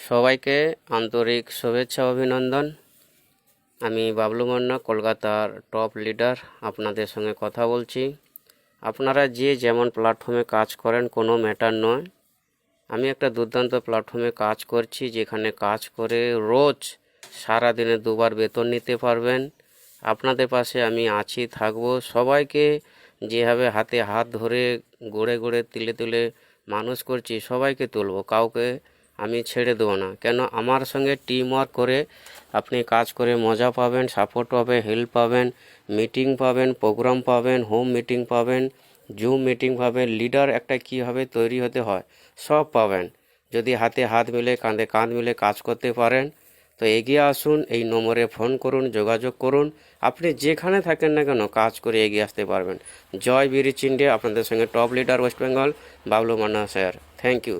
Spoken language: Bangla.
সবাইকে আন্তরিক শুভেচ্ছা অভিনন্দন। আমি বাবলু মান্না, কলকাতার টপ লিডার, আপনাদের সঙ্গে কথা বলছি। আপনারা যে যেমন প্ল্যাটফর্মে কাজ করেন কোনো ম্যাটার নয়। আমি একটা দুর্দান্ত প্ল্যাটফর্মে কাজ করছি, যেখানে কাজ করে রোজ সারাদিনে 2বার বেতন নিতে পারবেন। আপনাদের পাশে আমি আছি, থাকবো। সবাইকে যেভাবে হাতে হাত ধরে গড়ে গড়ে তিলে তিলে মানুষ করছি, সবাইকে তুলব, কাউকে আমি ছেড়ে দেবো না। কেন, আমার সঙ্গে টিম ওয়ার্ক করে আপনি কাজ করে মজা পাবেন, সাপোর্ট পাবেন, হেল্প পাবেন, মিটিং পাবেন, প্রোগ্রাম পাবেন, হোম মিটিং পাবেন, জুম মিটিং পাবেন, লিডার একটা কীভাবে তৈরি হতে হয় সব পাবেন। যদি হাতে হাত মিলে কাঁধে কাঁধ মিলে কাজ করতে পারেন তো এগিয়ে আসুন। এই নম্বরে ফোন করুন, যোগাযোগ করুন। আপনি যেখানে থাকেন না কেন কাজ করে এগিয়ে আসতে পারবেন। জয় বীর চিন্ডে। আপনাদের সঙ্গে top leader West Bengal, Bablu Manna sir. Thank you.